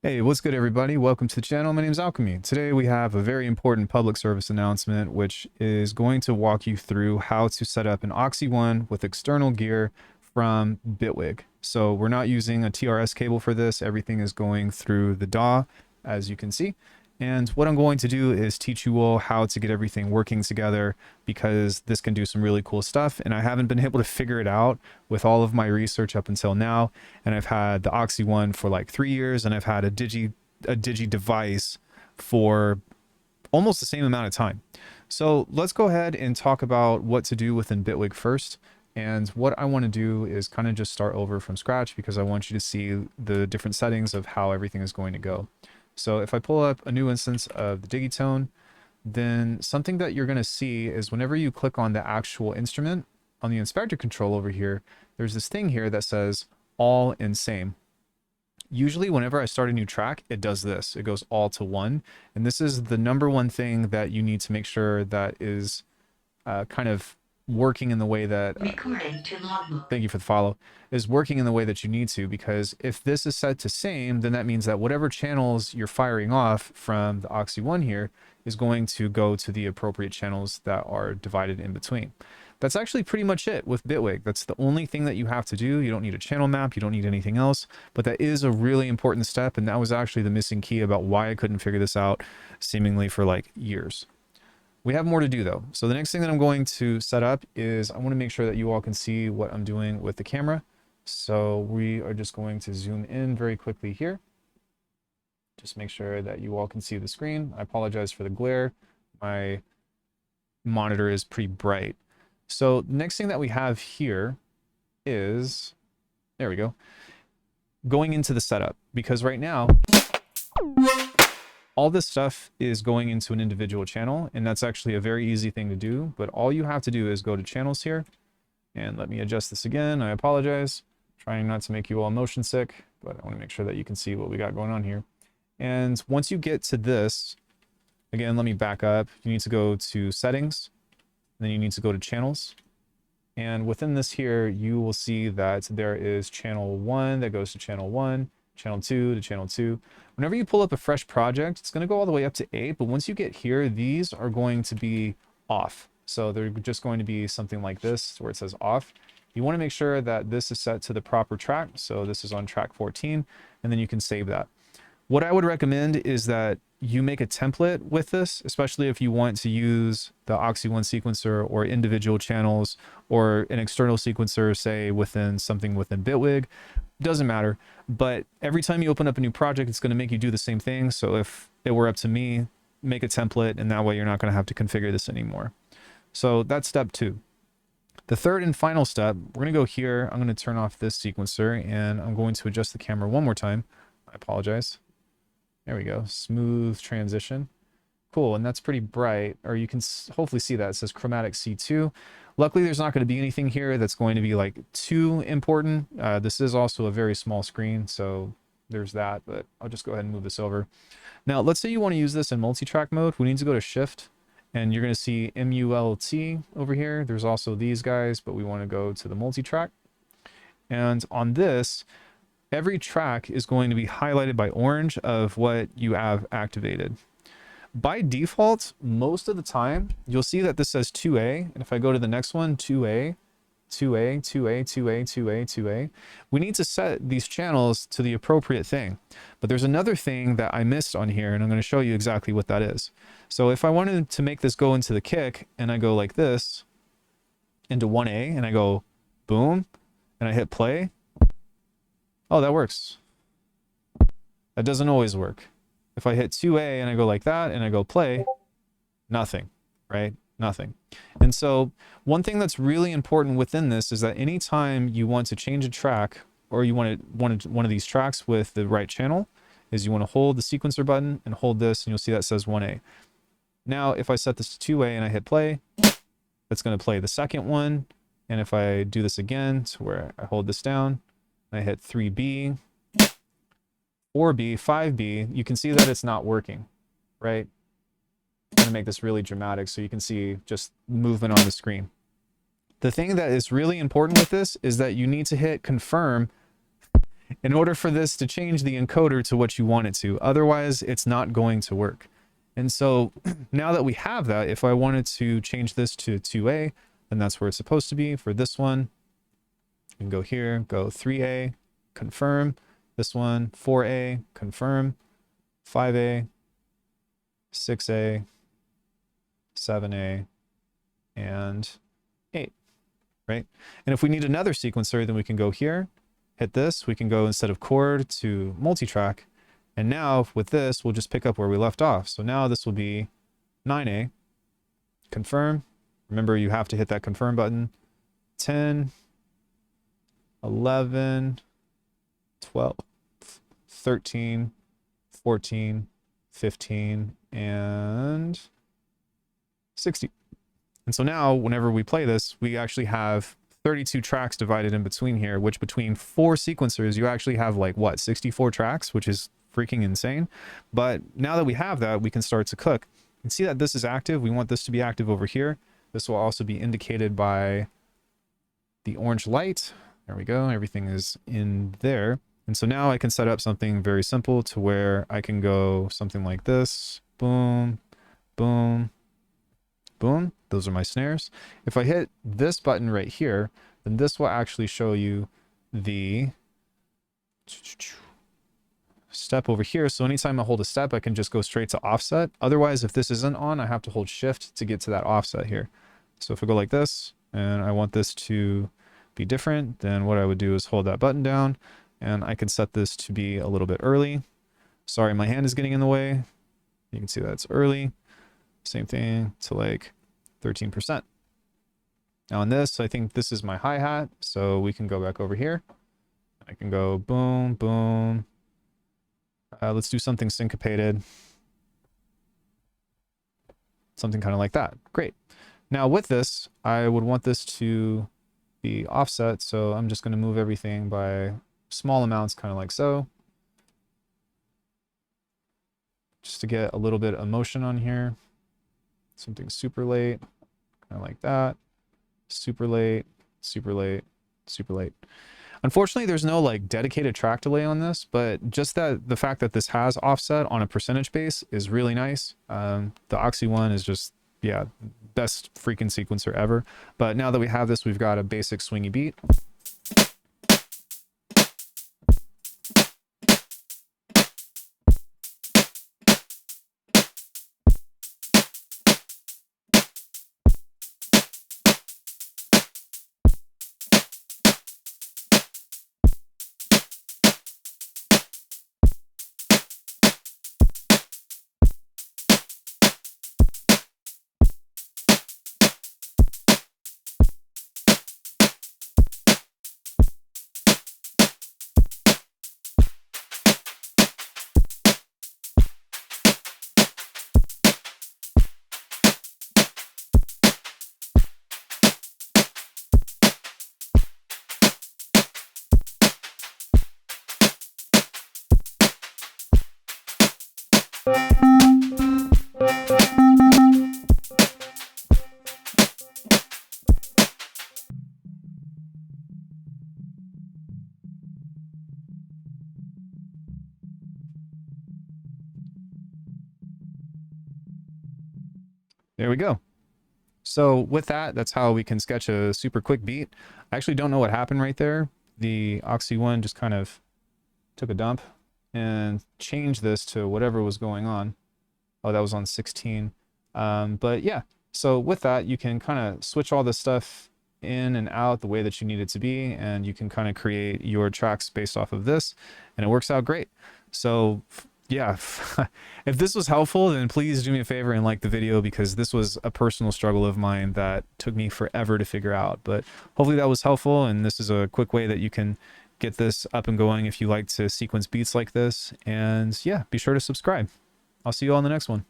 Hey, what's good everybody? Welcome to the channel. My name is Alckemy. Today we have a very important public service announcement which is going to walk you through how to set up an Oxi One with external gear from Bitwig. So we're not using a TRS cable for this. Everything is going through the DAW, as you can see. And what I'm going to do is teach you all how to get everything working together, because this can do some really cool stuff. And I haven't been able to figure it out with all of my research up until now. And I've had the Oxi One for like 3 years, and I've had a Digi device for almost the same amount of time. So let's go ahead and talk about what to do within Bitwig first. And what I want to do is kind of just start over from scratch, because I want you to see the different settings of how everything is going to go. So if I pull up a new instance of the Digitone, then something that you're going to see is whenever you click on the actual instrument on the inspector control over here, there's this thing here that says all in same. Usually whenever I start a new track, it does this. It goes all to one. And this is the number one thing that you need to make sure that is kind of working in the way that thank you for the follow, is working in the way that you need to. Because if this is set to same, then that means that whatever channels you're firing off from the Oxi One here is going to go to the appropriate channels that are divided in between. That's actually pretty much it with Bitwig. That's the only thing that you have to do. You don't need a channel map, you don't need anything else, but that is a really important step, and that was actually the missing key about why I couldn't figure this out seemingly for like years. We have more to do though. So the next thing that I'm going to set up is I want to make sure that you all can see what I'm doing with the camera. So we are just going to zoom in very quickly here. Just make sure that you all can see the screen. I apologize for the glare. My monitor is pretty bright. So the next thing that we have here is, there we go, going into the setup, because right now all this stuff is going into an individual channel, and that's actually a very easy thing to do. But all you have to do is go to channels here, and let me adjust this again. I apologize, trying not to make you all motion sick, but I want to make sure that you can see what we got going on here. And once you get to this, again, let me back up. You need to go to settings, then you need to go to channels. And within this here, you will see that there is channel 1 that goes to channel 1, channel 2 to channel 2. Whenever you pull up a fresh project, it's going to go all the way up to 8, but once you get here, these are going to be off. So they're just going to be something like this, where it says off. You want to make sure that this is set to the proper track. So this is on track 14, and then you can save that. What I would recommend is that you make a template with this, especially if you want to use the Oxi One Sequencer or individual channels or an external sequencer, say within something within Bitwig. Doesn't matter. But every time you open up a new project, it's going to make you do the same thing. So if it were up to me, make a template, and that way you're not going to have to configure this anymore. So that's step 2. The third and final step, we're going to go here. I'm going to turn off this sequencer, and I'm going to adjust the camera one more time. I apologize. There we go. Smooth transition. Cool. And that's pretty bright, or you can hopefully see that. It says chromatic C2. Luckily, there's not going to be anything here that's going to be like too important. This is also a very small screen, so there's that, but I'll just go ahead and move this over. Now, let's say you want to use this in multi-track mode. We need to go to Shift, and you're going to see MULT over here. There's also these guys, but we want to go to the multi-track. And on this, every track is going to be highlighted by orange of what you have activated. By default, most of the time, you'll see that this says 2A. And if I go to the next one, 2A, 2A, 2A, 2A, 2A, 2A, we need to set these channels to the appropriate thing. But there's another thing that I missed on here, and I'm going to show you exactly what that is. So if I wanted to make this go into the kick, and I go like this, into 1A, and I go boom, and I hit play, oh, that works. That doesn't always work. If I hit 2A and I go like that and I go play, nothing, right? Nothing. And so one thing that's really important within this is that anytime you want to change a track, or you want one of these tracks with the right channel, is you want to hold the sequencer button and hold this, and you'll see that says 1A. Now, if I set this to 2A and I hit play, that's going to play the second one. And if I do this again to where I hold this down, I hit 3B, 4B, 5B, you can see that it's not working, right? I'm going to make this really dramatic so you can see just movement on the screen. The thing that is really important with this is that you need to hit confirm in order for this to change the encoder to what you want it to. Otherwise, it's not going to work. And so now that we have that, if I wanted to change this to 2A, then that's where it's supposed to be. For this one, you can go here, go 3A, confirm. This one, 4A, confirm. 5A, 6A, 7A, and 8, right? And if we need another sequencer, then we can go here, hit this. We can go instead of chord to multi-track. And now with this, we'll just pick up where we left off. So now this will be 9A, confirm. Remember, you have to hit that confirm button. 10, 11, 12, 13, 14, 15, and 60. And so now whenever we play this, we actually have 32 tracks divided in between here, which between 4 sequencers, you actually have like what, 64 tracks, which is freaking insane. But now that we have that, we can start to cook. You can see that this is active. We want this to be active over here. This will also be indicated by the orange light. There we go. Everything is in there. And so now I can set up something very simple to where I can go something like this. Boom, boom, boom. Those are my snares. If I hit this button right here, then this will actually show you the step over here. So anytime I hold a step, I can just go straight to offset. Otherwise, if this isn't on, I have to hold shift to get to that offset here. So if I go like this and I want this to be different, then what I would do is hold that button down and I can set this to be a little bit early. Sorry, my hand is getting in the way. You can see that it's early. Same thing to like 13%. Now in this, I think this is my hi-hat. So we can go back over here. I can go boom, boom. Let's do something syncopated. Something kind of like that. Great. Now with this, I would want this to be offset. So I'm just going to move everything by small amounts, kind of like so. Just to get a little bit of motion on here. Something super late, kind of like that. Super late, super late, super late. Unfortunately, there's no like dedicated track delay on this, but just that the fact that this has offset on a percentage base is really nice. The Oxi One is just, yeah, best freaking sequencer ever. But now that we have this, we've got a basic swingy beat. There we go. So with that, that's how we can sketch a super quick beat. I actually don't know what happened right there. The Oxi One just kind of took a dump and changed this to whatever was going on. Oh, that was on 16. But yeah, so with that, you can kind of switch all this stuff in and out the way that you need it to be, and you can kind of create your tracks based off of this, and it works out great. So yeah, if this was helpful, then please do me a favor and like the video, because this was a personal struggle of mine that took me forever to figure out. But hopefully that was helpful, and this is a quick way that you can get this up and going if you like to sequence beats like this. And yeah, be sure to subscribe. I'll see you all in the next one.